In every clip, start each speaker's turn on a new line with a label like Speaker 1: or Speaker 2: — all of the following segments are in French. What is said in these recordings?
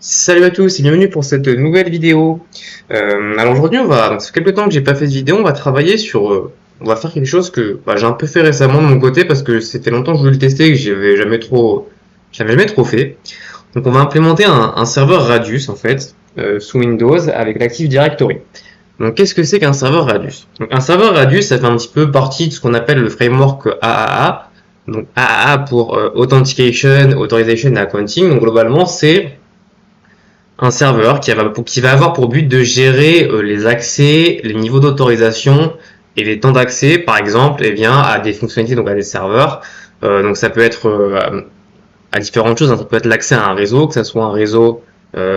Speaker 1: Salut à tous et bienvenue pour cette nouvelle vidéo. Alors aujourd'hui, ça fait quelques temps que j'ai pas fait de vidéo, on va travailler sur, on va faire quelque chose que j'ai un peu fait récemment de mon côté parce que c'était longtemps que je voulais le tester et que j'avais jamais trop fait. Donc on va implémenter un serveur Radius en fait sous Windows avec l'Active Directory. Donc qu'est-ce que c'est qu'un serveur Radius? Donc un serveur Radius, ça fait un petit peu partie de ce qu'on appelle le framework AAA. Donc AAA pour Authentication, Authorization and Accounting. Donc globalement, c'est un serveur qui va avoir pour but de gérer les accès, les niveaux d'autorisation et les temps d'accès, par exemple, à des fonctionnalités, donc à des serveurs. Donc ça peut être à différentes choses, hein. Ça peut être l'accès à un réseau, que ce soit un réseau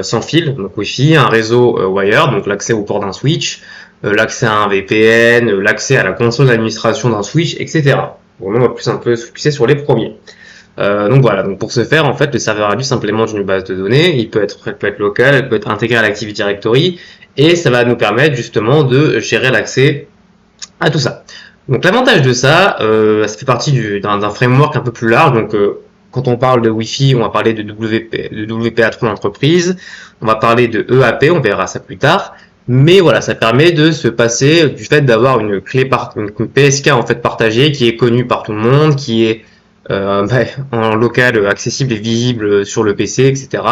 Speaker 1: sans fil, donc Wi-Fi, un réseau wired, donc l'accès au port d'un switch, l'accès à un VPN, l'accès à la console d'administration d'un switch, etc. Bon, on va plus un peu se focuser sur les premiers. Donc voilà, donc pour ce faire, en fait, le serveur Radius implémente une base de données. Elle peut être local, elle peut être intégrée à l'Active Directory, et ça va nous permettre justement de gérer l'accès à tout ça. Donc l'avantage de ça, ça fait partie d'un framework un peu plus large. Donc quand on parle de Wi-Fi, on va parler de WPA3 d'entreprise, on va parler de EAP, on verra ça plus tard. Mais voilà, ça permet de se passer du fait d'avoir une PSK en fait partagée qui est connue par tout le monde, qui est en local accessible et visible sur le PC, etc.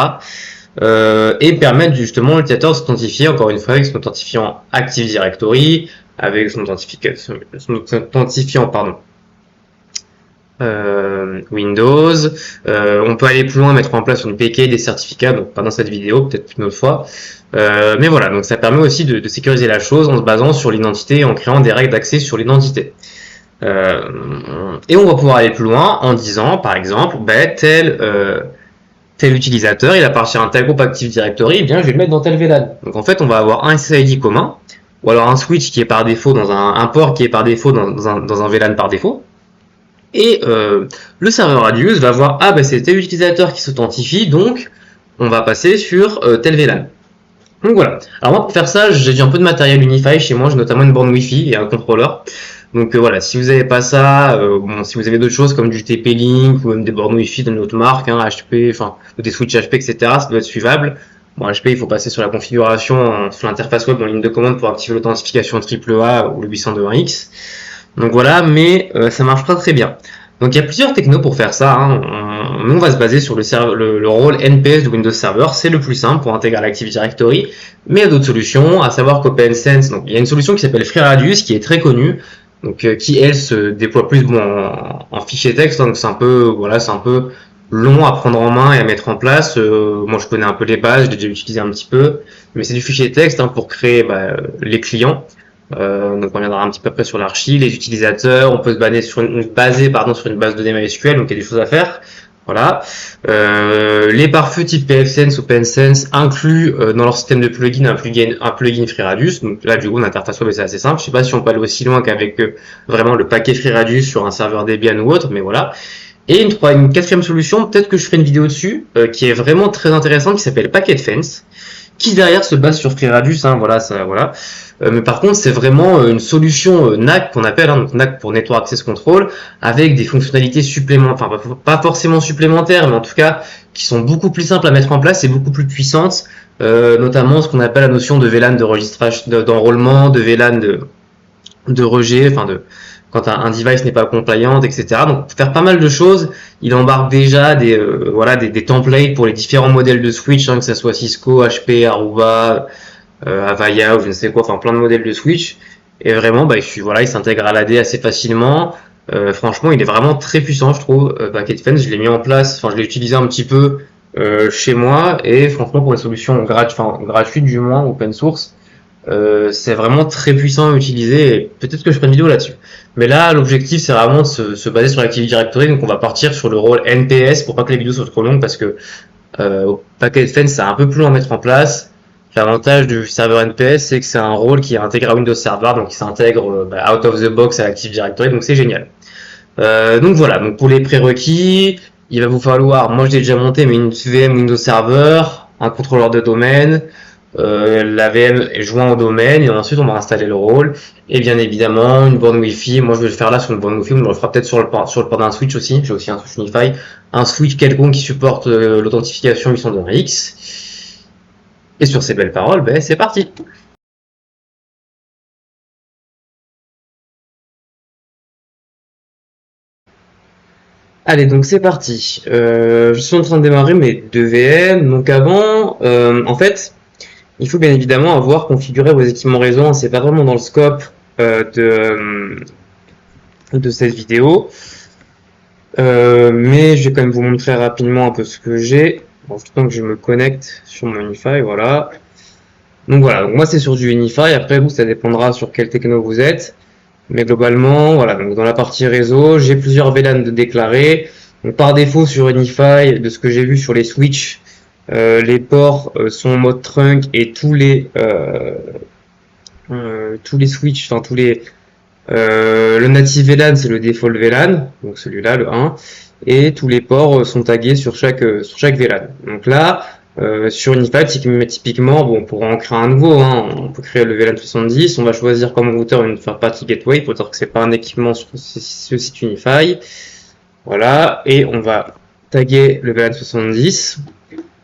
Speaker 1: Et permettre justement l'utilisateur de s'authentifier, encore une fois, avec son authentifiant Active Directory, avec son authentifiant, Windows. On peut aller plus loin, mettre en place une PK des certificats, donc pas dans cette vidéo, peut-être une autre fois. Mais voilà, donc ça permet aussi de sécuriser la chose en se basant sur l'identité et en créant des règles d'accès sur l'identité. Et on va pouvoir aller plus loin en disant, par exemple, tel utilisateur, il appartient à un tel groupe Active Directory, eh bien, je vais le mettre dans tel VLAN. Donc en fait, on va avoir un SSID commun, ou alors un switch qui est par défaut dans un port qui est par défaut dans un VLAN par défaut. Et le serveur Radius va voir, c'est tel utilisateur qui s'authentifie, donc on va passer sur tel VLAN. Donc voilà. Alors moi, pour faire ça, j'ai un peu de matériel Unify chez moi, j'ai notamment une borne Wi-Fi et un contrôleur. Donc voilà, si vous n'avez pas ça, si vous avez d'autres choses comme du TP-Link ou même des bornes Wi-Fi de notre marque, HP, ou des switches HP, etc., ça doit être suivable. Bon, HP, il faut passer sur la configuration sur l'interface web en ligne de commande pour activer l'authentification AAA ou le 802.1x. Donc voilà, mais ça marche pas très bien. Donc il y a plusieurs technos pour faire ça, hein. Nous on va se baser sur le rôle NPS de Windows Server, c'est le plus simple pour intégrer l'Active Directory, mais il y a d'autres solutions, à savoir qu'OpenSense, donc il y a une solution qui s'appelle FreeRadius qui est très connue, donc qui elle se déploie plus en fichier texte, donc c'est un peu long à prendre en main et à mettre en place. Moi je connais un peu les bases, je l'ai déjà utilisé un petit peu, mais c'est du fichier texte, hein, pour créer les clients. Donc on reviendra un petit peu après sur l'archi, les utilisateurs, on peut se baser sur une base de données MySQL, donc il y a des choses à faire. Voilà. Les pare-feux type pfSense ou PenSense incluent dans leur système de plugin un plugin FreeRadius. Donc là du coup l'interface web c'est assez simple. Je sais pas si on peut aller aussi loin qu'avec vraiment le paquet FreeRadius sur un serveur Debian ou autre, mais voilà. Et une quatrième solution, peut-être que je ferai une vidéo dessus, qui est vraiment très intéressante, qui s'appelle PacketFence, qui derrière se base sur FreeRadius, hein, voilà. Mais par contre, c'est vraiment une solution NAC qu'on appelle, hein, donc NAC pour Network Access Control, avec des fonctionnalités supplémentaires, pas forcément supplémentaires, mais en tout cas qui sont beaucoup plus simples à mettre en place et beaucoup plus puissantes, notamment ce qu'on appelle la notion de VLAN de registrage, d'enrôlement, de VLAN de rejet, quand un device n'est pas compliant, etc. Donc pour faire pas mal de choses, il embarque déjà des templates pour les différents modèles de switch, hein, que ce soit Cisco, HP, Aruba, Avaya ou je ne sais quoi, plein de modèles de switch. Et vraiment, il s'intègre à l'AD assez facilement. Franchement, il est vraiment très puissant, je trouve. PacketFence, je l'ai mis en place, je l'ai utilisé un petit peu chez moi, et franchement pour les solutions gratuites du moins, open source, c'est vraiment très puissant à utiliser, et peut-être que je ferai une vidéo là-dessus. Mais là, l'objectif, c'est vraiment de se baser sur l'Active Directory, donc on va partir sur le rôle NPS pour pas que les vidéos soient trop longues, parce que PacketFence, c'est un peu plus long à mettre en place. L'avantage du serveur NPS, c'est que c'est un rôle qui est intégré à Windows Server, donc qui s'intègre out of the box à l'Active Directory, donc c'est génial. Donc voilà, donc pour les prérequis, il va vous falloir, moi je l'ai déjà monté, mais une VM Windows Server, un contrôleur de domaine, la VM est joint au domaine, et ensuite on va installer le rôle, et bien évidemment une borne Wi-Fi. Moi je vais le faire là sur une borne Wi-Fi, on le fera peut-être sur le port d'un switch aussi. J'ai aussi un switch Unify, un switch quelconque qui supporte l'authentification 802.1x. Et sur ces belles paroles, ben, c'est parti. Allez, donc c'est parti. Je suis en train de démarrer mes 2 VM. Donc avant, en fait, il faut bien évidemment avoir configuré vos équipements réseau. C'est pas vraiment dans le scope de cette vidéo. Mais je vais quand même vous montrer rapidement un peu ce que j'ai. En tout temps que je me connecte sur mon Unify, voilà. Donc voilà, donc moi c'est sur du Unify. Après vous, ça dépendra sur quelle techno vous êtes. Mais globalement, voilà, donc dans la partie réseau, j'ai plusieurs VLAN de déclarer. Donc par défaut sur Unify, de ce que j'ai vu sur les switches, les ports sont en mode trunk et tous les switches, enfin le native VLAN c'est le default VLAN, donc celui-là le 1, et tous les ports sont tagués sur chaque VLAN. Donc là, sur Unify, typiquement, bon, on pourra en créer un nouveau, hein, on peut créer le VLAN 70, on va choisir comme routeur une third party gateway pour dire que c'est pas un équipement sur ce site Unify. Voilà, et on va taguer le VLAN 70.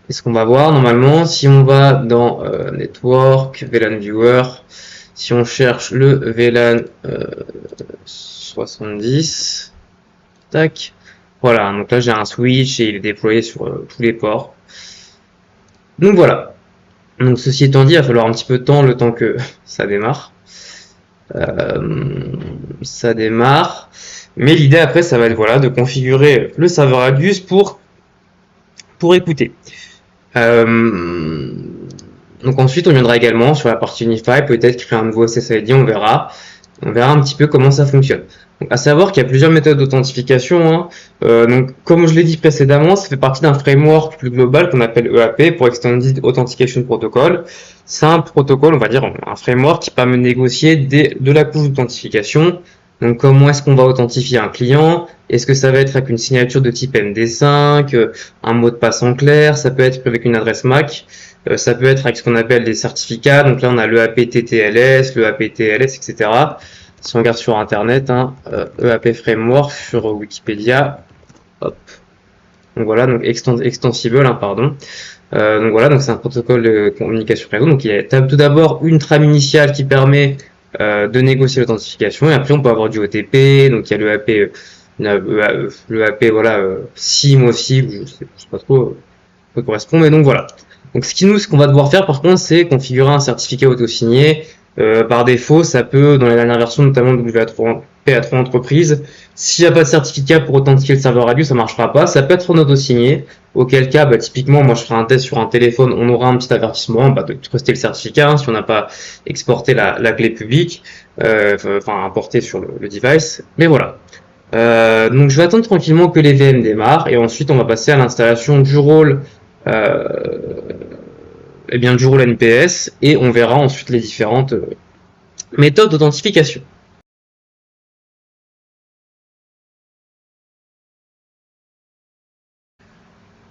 Speaker 1: Et ce qu'on va voir normalement, si on va dans Network, VLAN Viewer, si on cherche le VLAN 70, tac, voilà, donc là j'ai un switch et il est déployé sur tous les ports. Donc voilà. Donc ceci étant dit, il va falloir un petit peu de temps, le temps que ça démarre. Ça démarre. Mais l'idée après, ça va être voilà, de configurer le serveur Radius pour écouter. Donc ensuite, on viendra également sur la partie Unify, peut-être créer un nouveau SSID, on verra. On verra un petit peu comment ça fonctionne. Donc, à savoir qu'il y a plusieurs méthodes d'authentification. Hein. Donc, comme je l'ai dit précédemment, ça fait partie d'un framework plus global qu'on appelle EAP pour Extended Authentication Protocol. C'est un protocole, on va dire, un framework qui permet de négocier de la couche d'authentification. Donc, comment est-ce qu'on va authentifier un client? Est-ce que ça va être avec une signature de type MD5, un mot de passe en clair? Ça peut être avec une adresse MAC. Ça peut être avec ce qu'on appelle des certificats. Donc là, on a le APT-TLS, le APT-LS, etc. Si on regarde sur Internet, hein, EAP Framework sur Wikipédia. Hop. Donc voilà, donc extensible, hein, pardon. Donc voilà, donc c'est un protocole de communication réseau. Donc il y a tout d'abord une trame initiale qui permet de négocier l'authentification. Et après, on peut avoir du OTP. Donc il y a le AP, le AP, voilà, SIM aussi. Je sais pas trop quoi correspond, mais donc voilà. Donc ce qu'on va devoir faire par contre, c'est configurer un certificat auto-signé. Par défaut, ça peut, dans les dernières versions, notamment de WA3, PA3 entreprise, s'il n'y a pas de certificat pour authentifier le serveur Radius, ça marchera pas. Ça peut être en auto-signé, auquel cas, bah, typiquement, moi je ferai un test sur un téléphone, on aura un petit avertissement bah, de truster le certificat, hein, si on n'a pas exporté la clé publique, enfin importé sur le device. Mais voilà. Donc je vais attendre tranquillement que les VM démarrent et ensuite on va passer à l'installation du rôle du rôle NPS et on verra ensuite les différentes méthodes d'authentification.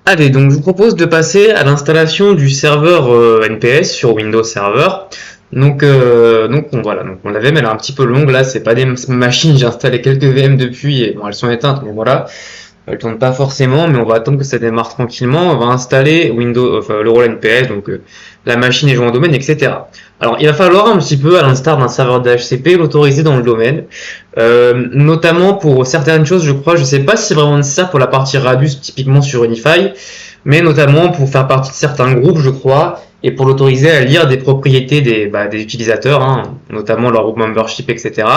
Speaker 1: Allez, donc je vous propose de passer à l'installation du serveur NPS sur Windows Server. Donc voilà, donc la VM elle est un petit peu longue là, c'est pas des machines, j'ai installé quelques VM depuis et bon elles sont éteintes, mais voilà. Elle tourne pas forcément, mais on va attendre que ça démarre tranquillement. On va installer Windows, enfin, le rôle NPS, donc la machine est jointe au domaine, etc. Alors, il va falloir un petit peu, à l'instar d'un serveur DHCP, l'autoriser dans le domaine, notamment pour certaines choses, je crois. Je sais pas si c'est vraiment nécessaire pour la partie Radius, typiquement sur Unify, mais notamment pour faire partie de certains groupes, je crois, et pour l'autoriser à lire des propriétés des utilisateurs, hein, notamment leur groupe membership, etc.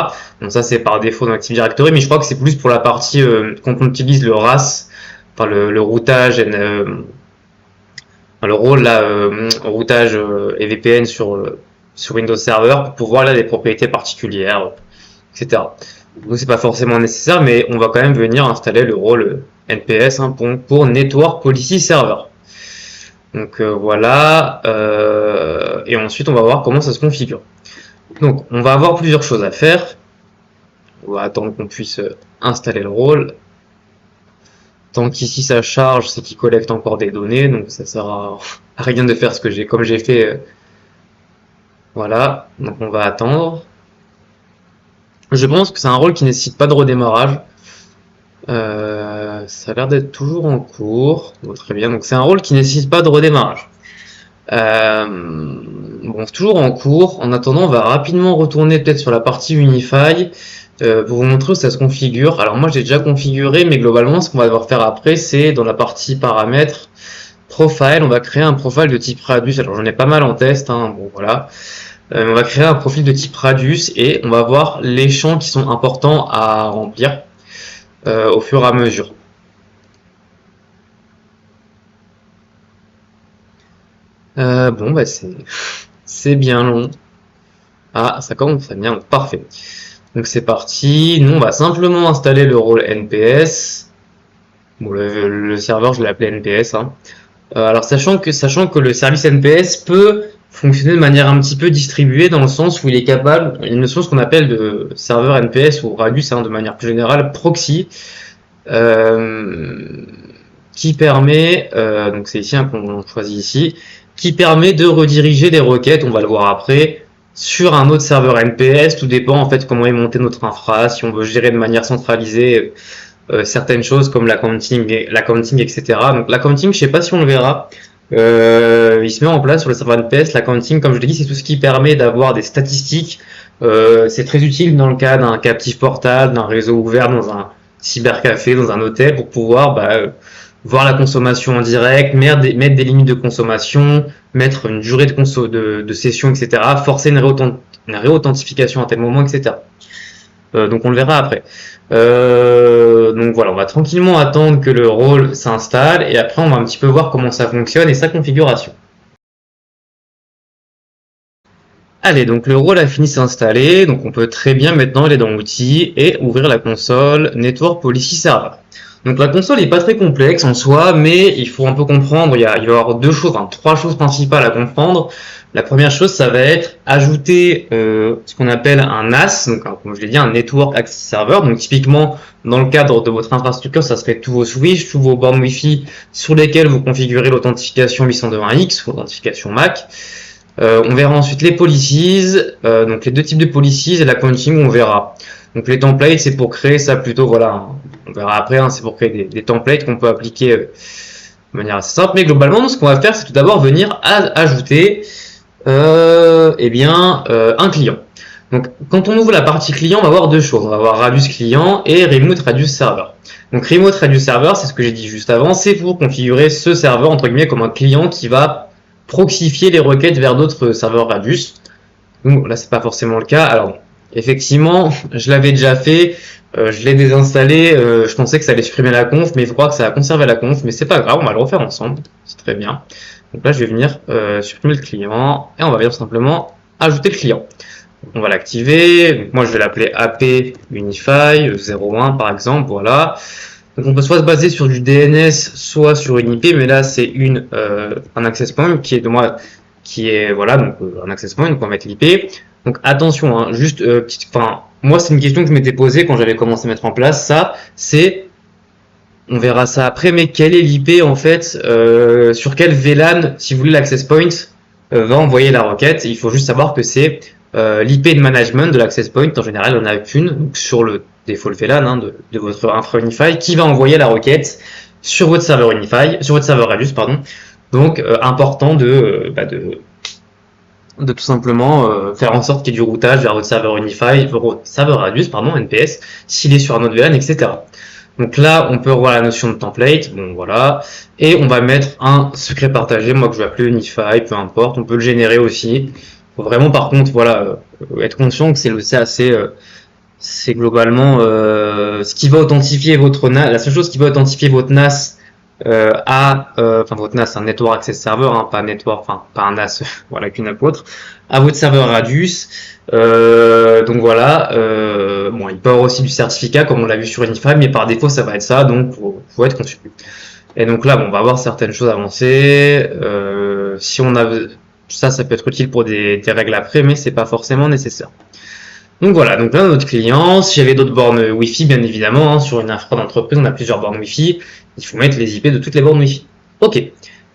Speaker 1: Donc ça c'est par défaut dans Active Directory, mais je crois que c'est plus pour la partie quand on utilise le RAS, enfin le routage, le rôle là, routage et VPN sur Windows Server pour pouvoir là des propriétés particulières, etc. Donc c'est pas forcément nécessaire, mais on va quand même venir installer le rôle NPS hein, pour Network Policy Server. Donc voilà, et ensuite on va voir comment ça se configure. Donc on va avoir plusieurs choses à faire. On va attendre qu'on puisse installer le rôle. Tant qu'ici ça charge, c'est qu'il collecte encore des données, donc ça sert à rien de faire comme j'ai fait. Voilà, donc on va attendre. Je pense que c'est un rôle qui nécessite pas de redémarrage. Ça a l'air d'être toujours en cours. Bon, très bien, donc c'est un rôle qui nécessite pas de redémarrage. Bon, c'est toujours en cours. En attendant, on va rapidement retourner peut-être sur la partie Unify pour vous montrer où ça se configure. Alors moi, j'ai déjà configuré, mais globalement, ce qu'on va devoir faire après, c'est dans la partie paramètres, profile, on va créer un profil de type radius. Alors j'en ai pas mal en test, hein, bon voilà. On va créer un profil de type radius et on va voir les champs qui sont importants à remplir au fur et à mesure. Bon, bah c'est bien long. Ah, ça commence à bien, parfait. Donc c'est parti. Nous, on va simplement installer le rôle NPS. Bon, le serveur, je l'ai appelé NPS. Hein. Alors sachant que le service NPS peut fonctionner de manière un petit peu distribuée dans le sens où il est capable, il y a une notion ce qu'on appelle de serveur NPS ou Radius hein, de manière plus générale, proxy, qui permet, donc c'est ici hein, qu'on choisit ici, qui permet de rediriger les requêtes, on va le voir après, sur un autre serveur NPS, tout dépend en fait comment est monté notre infra, si on veut gérer de manière centralisée certaines choses comme l'accounting, etc. Donc l'accounting, je sais pas si on le verra, il se met en place sur le serveur NPS. L'accounting, comme je l'ai dit, c'est tout ce qui permet d'avoir des statistiques. C'est très utile dans le cas d'un captive portal, d'un réseau ouvert dans un cybercafé, dans un hôtel, pour pouvoir voir la consommation en direct, mettre des limites de consommation, mettre une durée de session, etc. Forcer une réauthentification à tel moment, etc. Donc on le verra après. Donc voilà, on va tranquillement attendre que le rôle s'installe et après on va un petit peu voir comment ça fonctionne et sa configuration. Allez, donc le rôle a fini de s'installer, donc on peut très bien maintenant aller dans Outils et ouvrir la console Network Policy Server. Donc la console n'est pas très complexe en soi, mais il faut un peu comprendre, il va y avoir trois choses principales à comprendre. La première chose, ça va être ajouter ce qu'on appelle un NAS, donc comme je l'ai dit, un Network Access Server. Donc typiquement, dans le cadre de votre infrastructure, ça serait tous vos switches, tous vos bornes Wi-Fi sur lesquels vous configurez l'authentification 802.1x ou l'authentification MAC. On verra ensuite les policies, donc les deux types de policies et l'accounting, on verra. Donc les templates, c'est pour créer ça plutôt, voilà, on verra après, hein, c'est pour créer des templates qu'on peut appliquer de manière assez simple. Mais globalement, ce qu'on va faire, c'est tout d'abord venir ajouter un client. Donc quand on ouvre la partie client, on va voir deux choses. On va voir Radius client et Remote Radius Server. Donc Remote Radius Server, c'est ce que j'ai dit juste avant, c'est pour configurer ce serveur entre guillemets comme un client qui va proxifier les requêtes vers d'autres serveurs Radius. Donc là, c'est pas forcément le cas. Alors effectivement, je l'avais déjà fait, je l'ai désinstallé, je pensais que ça allait supprimer la conf, mais je crois que ça a conservé la conf, mais c'est pas grave, on va le refaire ensemble, c'est très bien. Donc là, je vais venir supprimer le client, et on va venir simplement ajouter le client. On va l'activer, moi je vais l'appeler AP Unify 01 par exemple, voilà. Donc on peut soit se baser sur du DNS, soit sur une IP, mais là c'est un access point qui est voilà, donc un access point, donc on va mettre l'IP. Donc attention, hein, juste, moi c'est une question que je m'étais posée quand j'avais commencé à mettre en place ça, on verra ça après, mais quelle est l'IP en fait, sur quel VLAN, si vous voulez l'access point, va envoyer la requête. Il faut juste savoir que c'est l'IP de management de l'access point, en général on n'a qu'une, donc sur le default VLAN hein, de votre infra Unify, qui va envoyer la requête sur votre serveur Unify, sur votre serveur Radius, pardon. Donc important de tout simplement faire en sorte qu'il y ait du routage vers votre serveur Unify, votre serveur Radius, pardon, NPS, s'il est sur un autre VLAN, etc. Donc là, on peut revoir la notion de template, bon voilà, et on va mettre un secret partagé, moi que je vais appeler Unify, peu importe, on peut le générer aussi. Faut vraiment par contre, voilà, être conscient que c'est globalement ce qui va authentifier votre NAS, la seule chose qui va authentifier votre NAS votre NAS, un Network Access Server, hein, pas un NAS, voilà, qu'une app autre, à votre serveur Radius. Donc voilà, bon, il peut y avoir aussi du certificat comme on l'a vu sur Unify, mais par défaut ça va être ça, donc faut être conçu. Et donc là, bon, on va voir certaines choses avancées. Si on a ça peut être utile pour des règles après, mais c'est pas forcément nécessaire. Donc voilà, donc là notre client, si j'avais d'autres bornes Wi-Fi, bien évidemment, hein, sur une infra d'entreprise, on a plusieurs bornes Wi-Fi, il faut mettre les IP de toutes les bornes Wi-Fi. Ok,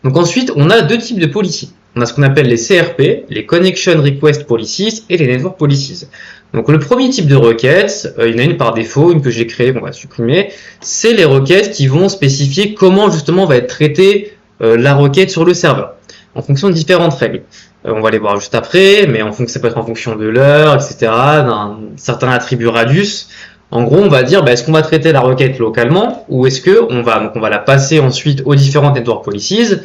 Speaker 1: donc ensuite on a deux types de policies. On a ce qu'on appelle les CRP, les Connection Request Policies et les Network Policies. Donc le premier type de requête, il y en a une par défaut, une que j'ai créée, qu'on va supprimer, c'est les requêtes qui vont spécifier comment justement va être traitée la requête sur le serveur. en fonction de différentes règles. On va les voir juste après, mais ça peut être en fonction de l'heure, etc., d'un certain attribut radius. En gros, on va dire, est-ce qu'on va traiter la requête localement, ou est-ce que on va la passer ensuite aux différentes network policies,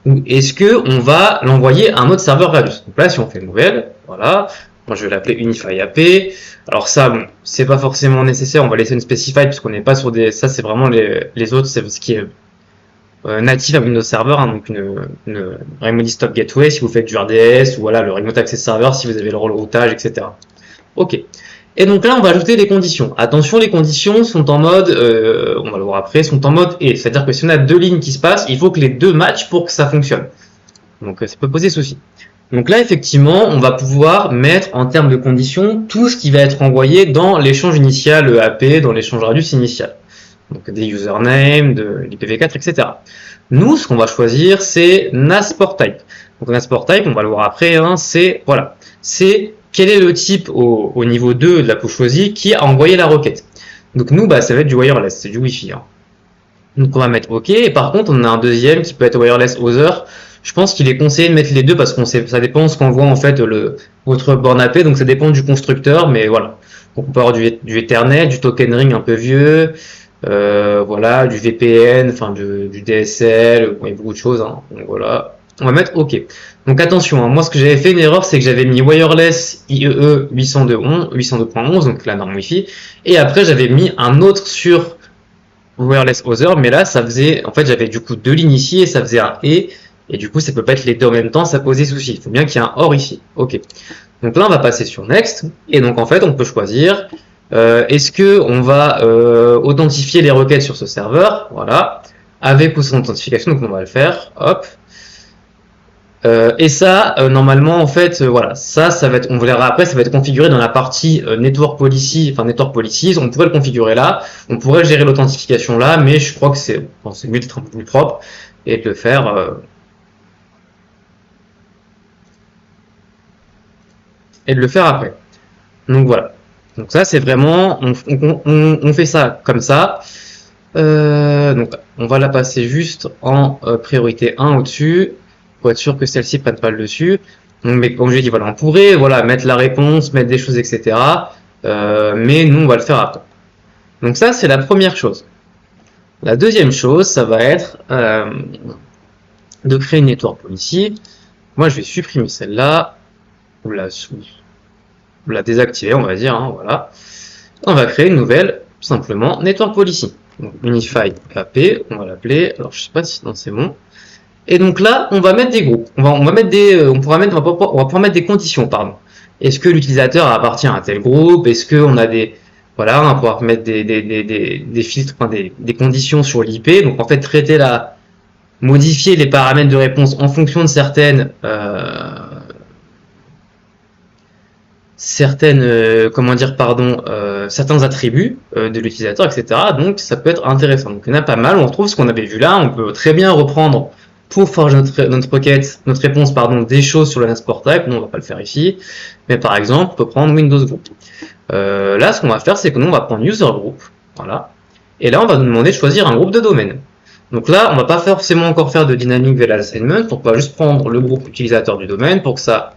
Speaker 1: ou est-ce que on va l'envoyer à un autre serveur radius. Donc là, si on fait nouvelle, voilà, moi je vais l'appeler Unify AP. Alors ça, bon, c'est pas forcément nécessaire, on va laisser une specified puisqu'on n'est pas sur des, ça c'est vraiment les autres, c'est ce qui est native à Windows Server, hein, donc une Remote Stop Gateway si vous faites du RDS, ou voilà, le Remote Access Server si vous avez le routage, etc. Ok. Et donc là, on va ajouter les conditions. Attention, les conditions sont en mode, on va le voir après, sont en mode et, c'est-à-dire que si on a deux lignes qui se passent, il faut que les deux matchent pour que ça fonctionne. Donc ça peut poser souci. Donc là, effectivement, on va pouvoir mettre en termes de conditions tout ce qui va être envoyé dans l'échange initial AP, dans l'échange radius initial. Donc des usernames, de l'IPv4, etc. Nous, ce qu'on va choisir, c'est NAS port type. Donc NAS port type, on va le voir après, hein, c'est voilà, c'est quel est le type au niveau 2 de la couche choisie qui a envoyé la requête. Donc nous, ça va être du wireless, c'est du Wi-Fi. Hein. Donc on va mettre OK. Et par contre, on a un deuxième qui peut être wireless other. Je pense qu'il est conseillé de mettre les deux parce qu'on sait, ça dépend de ce qu'envoie en fait votre borne AP. Donc ça dépend du constructeur, mais voilà. Donc on peut avoir du Ethernet, du token ring un peu vieux. Voilà, du VPN, enfin du DSL, il y a beaucoup de choses. Hein. Donc voilà, on va mettre OK. Donc attention, hein, moi ce que j'avais fait une erreur, c'est que j'avais mis wireless IEE 802.11, donc la norme Wi-Fi, et après j'avais mis un autre sur wireless other, mais là ça faisait, en fait j'avais du coup deux lignes ici et ça faisait un et du coup ça peut pas être les deux en même temps, ça posait souci. Il faut bien qu'il y ait un OR ici. OK. Donc là on va passer sur next, et donc en fait on peut choisir. Est-ce que on va authentifier les requêtes sur ce serveur, voilà, avec ou sans authentification, donc on va le faire, hop. Et ça, normalement, en fait, voilà, ça va être, on verra après, ça va être configuré dans la partie network policy, enfin network policies. On pourrait le configurer là, on pourrait gérer l'authentification là, mais je crois que c'est mieux d'être un peu plus propre et de le faire. Après. Donc voilà. Donc ça, c'est vraiment, on fait ça comme ça. Donc on va la passer juste en priorité 1 au-dessus, pour être sûr que celle-ci prenne pas le dessus. Donc, mais comme je l'ai dit, voilà, on pourrait mettre la réponse, mettre des choses, etc. Mais nous, on va le faire après. Donc ça, c'est la première chose. La deuxième chose, ça va être de créer une network policy. Moi, je vais supprimer celle-là, ou la désactiver, on va dire, hein, voilà. On va créer une nouvelle, tout simplement, network policy. Donc, Unify AP, on va l'appeler. Alors, je sais pas si c'est bon. Et donc là, on va mettre des groupes. On va pouvoir mettre des conditions, pardon. Est-ce que l'utilisateur appartient à tel groupe? Est-ce qu'on a des, voilà, on va pouvoir mettre des filtres, enfin des conditions sur l'IP. Donc en fait, modifier les paramètres de réponse en fonction de certaines certains attributs de l'utilisateur, etc. Donc ça peut être intéressant. Donc il y en a pas mal. On retrouve ce qu'on avait vu là. On peut très bien reprendre pour forger notre réponse, des choses sur le NAS port type. Nous on va pas le faire ici, mais par exemple, on peut prendre Windows Group. Là, ce qu'on va faire, c'est que nous on va prendre User Group, voilà. Et là, on va nous demander de choisir un groupe de domaine. Donc là, on va pas forcément encore faire de dynamic VLAN assignment. On va juste prendre le groupe utilisateur du domaine pour que ça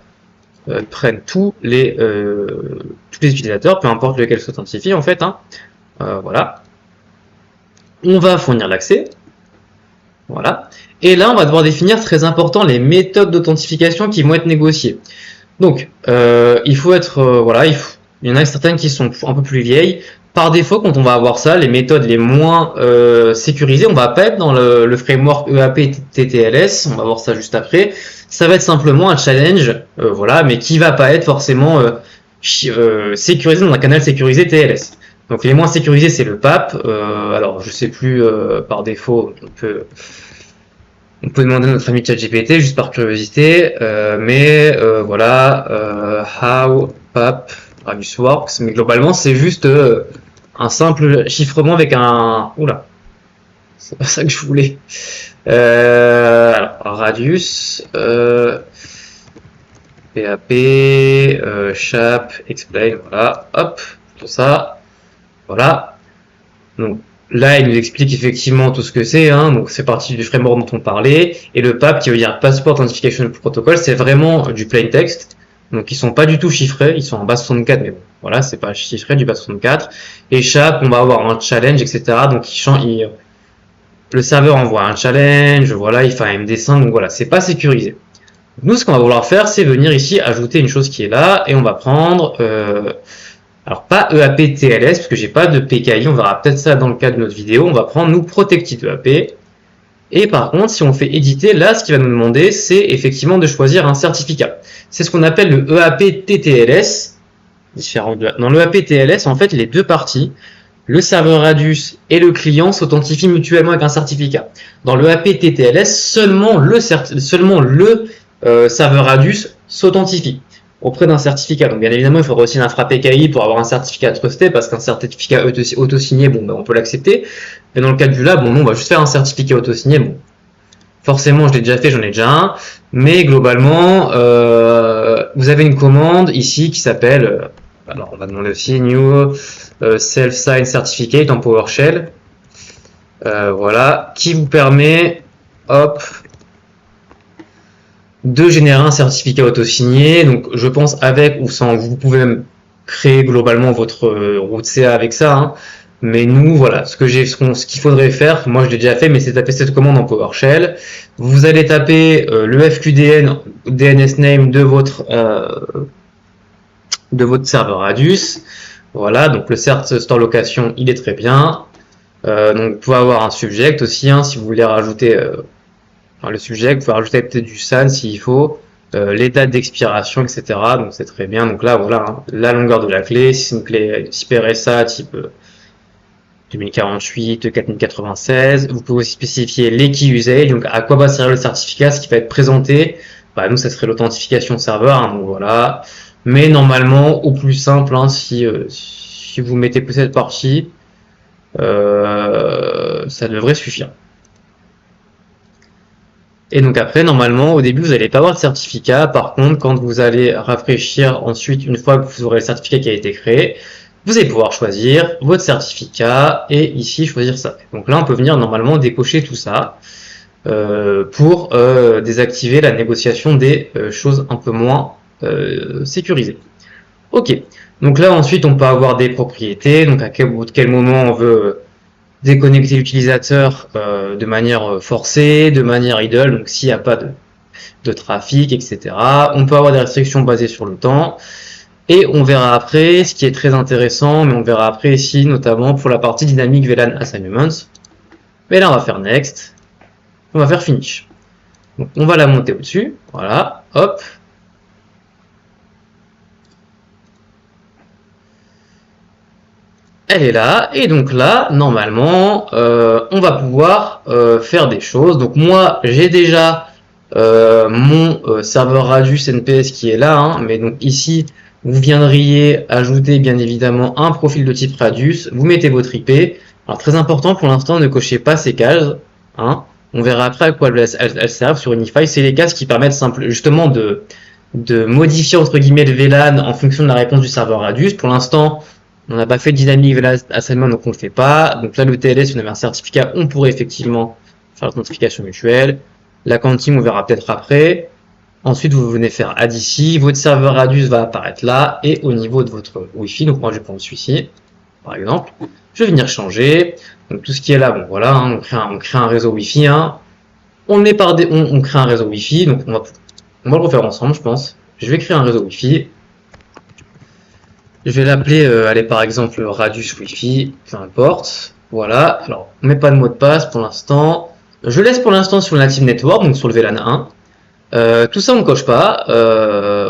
Speaker 1: prenne tous les utilisateurs, peu importe lequel s'authentifie en fait. Hein. Voilà. On va fournir l'accès. Voilà. Et là, on va devoir définir, très important, les méthodes d'authentification qui vont être négociées. Donc, il faut être, il y en a certaines qui sont un peu plus vieilles. Par défaut, quand on va avoir ça, les méthodes les moins sécurisées, on va pas être dans le framework EAP TTLS, on va voir ça juste après. Ça va être simplement un challenge, mais qui va pas être forcément sécurisé dans un canal sécurisé TLS. Donc les moins sécurisés, c'est le PAP. Alors je sais plus par défaut, on peut demander notre ami ChatGPT juste par curiosité, how PAP Radius Works, mais globalement c'est juste un simple chiffrement avec un... Oula, c'est pas ça que je voulais. Alors, Radius, PAP, SHAP, Explain, voilà, hop, tout ça, voilà. Donc, Là, il nous explique effectivement tout ce que c'est, hein, donc c'est parti du framework dont on parlait, et le PAP qui veut dire Passport Authentication Protocol, c'est vraiment du plain text, donc ils sont pas du tout chiffrés, ils sont en base 64, mais bon, voilà, c'est pas chiffré du base 64, et chaque, on va avoir un challenge, etc., donc le serveur envoie un challenge, voilà, il fait un MD5, donc voilà, c'est pas sécurisé. Nous, ce qu'on va vouloir faire, c'est venir ici ajouter une chose qui est là, et on va prendre... alors pas EAP TLS, parce que j'ai pas de PKI, on verra peut-être ça dans le cadre de notre vidéo, on va prendre nous Protected EAP. Et par contre, si on fait éditer, là, ce qu'il va nous demander, c'est effectivement de choisir un certificat. C'est ce qu'on appelle le EAP TTLS. Dans le EAP TLS, en fait, les deux parties, le serveur Radius et le client s'authentifient mutuellement avec un certificat. Dans le EAP TTLS, seulement le serveur Radius s'authentifie auprès d'un certificat. Donc bien évidemment, il faudra aussi un infra PKI pour avoir un certificat trusté, parce qu'un certificat auto-signé, bon, ben, on peut l'accepter. Mais dans le cas du lab, bon, nous, on va juste faire un certificat auto-signé. Bon, forcément, je l'ai déjà fait, j'en ai déjà un. Mais globalement, vous avez une commande ici qui s'appelle, alors on va demander aussi new self-sign certificate en PowerShell. Voilà, qui vous permet, hop, de générer un certificat auto-signé. Donc, je pense avec ou sans, vous pouvez même créer globalement votre route CA avec ça. Hein. Mais nous, voilà, ce qu'il faudrait faire, moi je l'ai déjà fait, mais c'est taper cette commande en PowerShell. Vous allez taper le FQDN, DNS name de votre serveur Radius. Voilà, donc le cert store location, il est très bien. Donc, vous pouvez avoir un subject aussi, hein, si vous voulez rajouter le sujet, vous pouvez rajouter peut-être du SAN s'il faut, les dates d'expiration, etc. Donc c'est très bien. Donc là, voilà, hein, la longueur de la clé, si c'est une clé type RSA, type 2048, 4096. Vous pouvez aussi spécifier les key usage, donc à quoi va servir le certificat, ce qui va être présenté. Bah, nous, ça serait l'authentification serveur, hein, donc voilà. Mais normalement, au plus simple, hein, si vous mettez que cette partie, ça devrait suffire. Et donc après, normalement, au début, vous n'allez pas avoir de certificat. Par contre, quand vous allez rafraîchir ensuite, une fois que vous aurez le certificat qui a été créé, vous allez pouvoir choisir votre certificat et ici choisir ça. Donc là, on peut venir normalement décocher tout ça pour désactiver la négociation des choses un peu moins sécurisées. Ok. Donc là, ensuite, on peut avoir des propriétés. Donc à quel moment on veut déconnecter l'utilisateur de manière forcée, de manière idle, donc s'il n'y a pas de trafic, etc. On peut avoir des restrictions basées sur le temps. Et on verra après, ce qui est très intéressant, mais on verra après ici, notamment pour la partie Dynamic VLAN Assignments. Mais là, on va faire Next. On va faire Finish. Donc, on va la monter au-dessus. Voilà. Hop. Elle est là, et donc là, normalement, on va pouvoir faire des choses. Donc moi, j'ai déjà mon serveur Radius NPS qui est là, hein, mais donc ici, vous viendriez ajouter bien évidemment un profil de type Radius, vous mettez votre IP. Alors très important, pour l'instant, ne cochez pas ces cases. Hein. On verra après à quoi elles servent sur Unify. C'est les cases qui permettent justement de modifier entre guillemets le VLAN en fonction de la réponse du serveur Radius. Pour l'instant, on n'a pas fait de dynamique VLAN assignment, donc on le fait pas. Donc là, le TLS, si on avait un certificat, on pourrait effectivement faire l'authentification mutuelle. L'accounting, on verra peut-être après. Ensuite, vous venez faire add ici. Votre serveur Radius va apparaître là. Et au niveau de votre Wi-Fi, donc moi, je vais prendre celui-ci, par exemple. Je vais venir changer. Donc tout ce qui est là, bon voilà, hein, on crée un réseau Wi-Fi. Hein. On crée un réseau Wi-Fi. Donc on va le refaire ensemble, je pense. Je vais créer un réseau Wi-Fi. Je vais l'appeler, allez, par exemple, Radius Wi-Fi, peu importe. Voilà. Alors, on met pas de mot de passe pour l'instant. Je laisse pour l'instant sur le Native Network, donc sur le VLAN 1. Tout ça, on ne coche pas.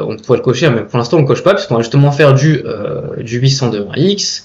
Speaker 1: On pourrait le cocher, mais pour l'instant, on ne coche pas, puisqu'on va justement faire du 802.1x.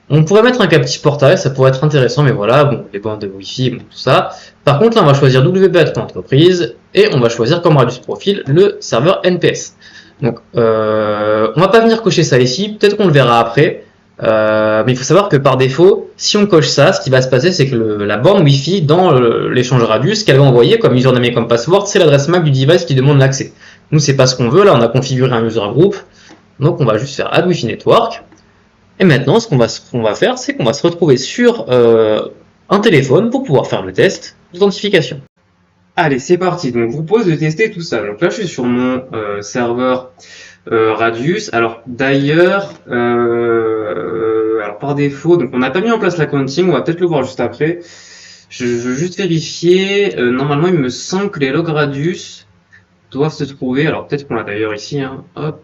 Speaker 1: On pourrait mettre un captif portail, ça pourrait être intéressant, mais voilà, bon, les bandes de Wi-Fi, bon, tout ça. Par contre, là, on va choisir WPA3 entreprise, et on va choisir comme Radius Profil le serveur NPS. Donc, on va pas venir cocher ça ici, peut-être qu'on le verra après, mais il faut savoir que par défaut, si on coche ça, ce qui va se passer, c'est que la borne Wi-Fi dans l'échange Radius, ce qu'elle va envoyer comme username et comme password, c'est l'adresse MAC du device qui demande l'accès. Nous, c'est pas ce qu'on veut, là, on a configuré un user group, donc on va juste faire add Wi-Fi network. Et maintenant, ce qu'on va faire, c'est qu'on va se retrouver sur un téléphone pour pouvoir faire le test d'authentification. Allez, c'est parti. Donc, je vous propose de tester tout ça. Donc là, je suis sur mon serveur Radius. Alors, d'ailleurs, alors par défaut, donc on n'a pas mis en place l'accounting. On va peut-être le voir juste après. Je veux juste vérifier. Normalement, il me semble que les logs Radius doivent se trouver. Alors, peut-être qu'on l'a d'ailleurs ici. Hein. Hop.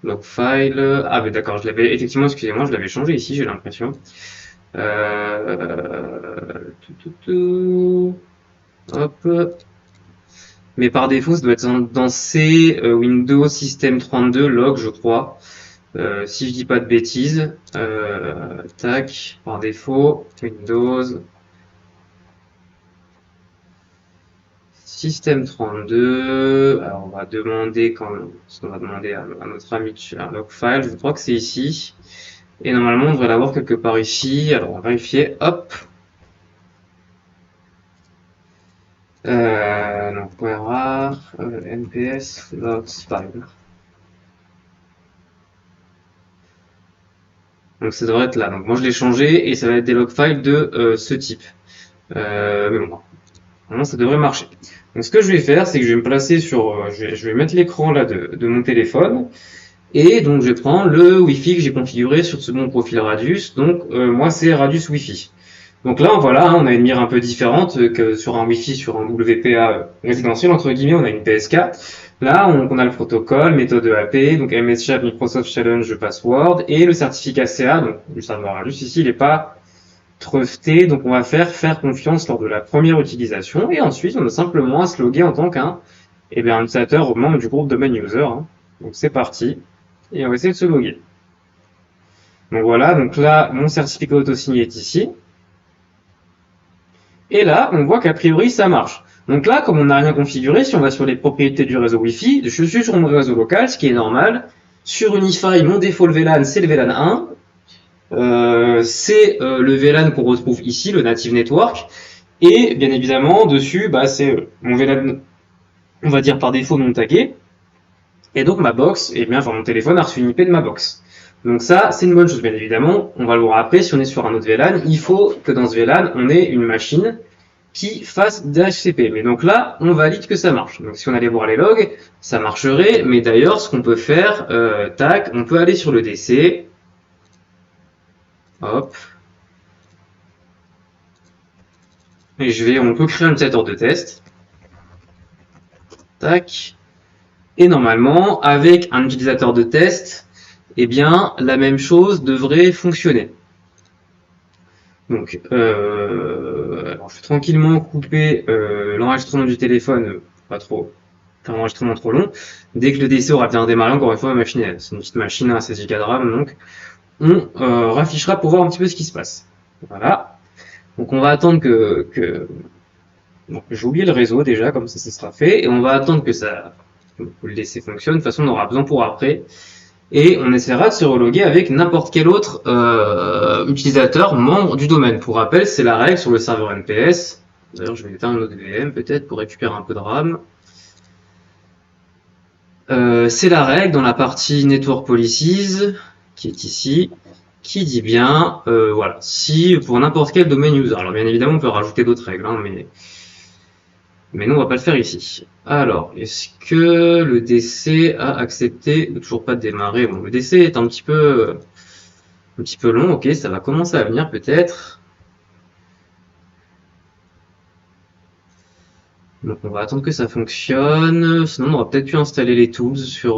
Speaker 1: Log file. Ah, mais d'accord, je l'avais, effectivement, excusez-moi, je l'avais changé ici, j'ai l'impression. Hop. Mais par défaut, ça doit être dans C Windows System 32 log, je crois. Si je dis pas de bêtises. Tac, par défaut, Windows System 32. Alors, on va demander quand on va demander à notre ami un log file. Je crois que c'est ici. Et normalement, on devrait l'avoir quelque part ici. Alors, on va vérifier. Hop. Donc, .rar, nps logs file. Donc, ça devrait être là. Donc, moi, je l'ai changé et ça va être des log files de ce type. Mais bon, normalement, ça devrait marcher. Donc, ce que je vais faire, c'est que je vais me placer sur, je vais mettre l'écran là de mon téléphone. Et donc, je vais prendre le Wi-Fi que j'ai configuré sur ce mon profil Radius. Donc, moi, c'est Radius Wi-Fi. Donc là, voilà, on a une mire un peu différente que sur un Wi-Fi, sur un WPA résidentiel, entre guillemets, on a une PSK. Là, on a le protocole, méthode EAP, donc MSChat, Microsoft Challenge Password, et le certificat CA, donc le serveur Radius ici, il n'est pas trusté, donc on va faire confiance lors de la première utilisation, et ensuite, on a simplement à se loguer en tant qu'un utilisateur membre du groupe Domain User. Hein. Donc c'est parti, et on va essayer de se loguer. Donc voilà, donc là, mon certificat auto-signé est ici. Et là, on voit qu'a priori, ça marche. Donc là, comme on n'a rien configuré, si on va sur les propriétés du réseau Wi-Fi, je suis sur mon réseau local, ce qui est normal. Sur Unify, mon default VLAN, c'est le VLAN 1. C'est le VLAN qu'on retrouve ici, le Native Network. Et bien évidemment, dessus, c'est mon VLAN, on va dire par défaut non tagué. Et donc ma box, et bien, enfin mon téléphone a reçu une IP de ma box. Donc ça, c'est une bonne chose, bien évidemment. On va le voir après, si on est sur un autre VLAN, il faut que dans ce VLAN, on ait une machine qui fasse DHCP. Mais donc là, on valide que ça marche. Donc si on allait voir les logs, ça marcherait. Mais d'ailleurs, ce qu'on peut faire, tac, on peut aller sur le DC. Hop. Et on peut créer un utilisateur de test. Tac. Et normalement, avec un utilisateur de test, eh bien, la même chose devrait fonctionner. Donc, alors je vais tranquillement couper l'enregistrement du téléphone, pas trop, un enregistrement trop long. Dès que le DC aura bien démarré, encore une fois, ma machine, c'est une petite machine à 16 Go de RAM, donc on raffichera pour voir un petit peu ce qui se passe. Voilà. Donc on va attendre donc j'ai oublié le réseau déjà, comme ça sera fait, et on va attendre que le DC fonctionne. De toute façon, on aura besoin pour après. Et on essaiera de se reloguer avec n'importe quel autre utilisateur membre du domaine. Pour rappel, c'est la règle sur le serveur NPS. D'ailleurs, je vais éteindre un autre VM peut-être pour récupérer un peu de RAM. C'est la règle dans la partie Network Policies, qui est ici, qui dit bien, voilà, si pour n'importe quel domaine user. Alors bien évidemment, on peut rajouter d'autres règles, hein, mais nous, on va pas le faire ici. Alors, est-ce que le DC a accepté de toujours pas démarrer? Bon, le DC est un petit peu long. Ok, ça va commencer à venir peut-être. Donc, on va attendre que ça fonctionne. Sinon, on aurait peut-être pu installer les tools sur.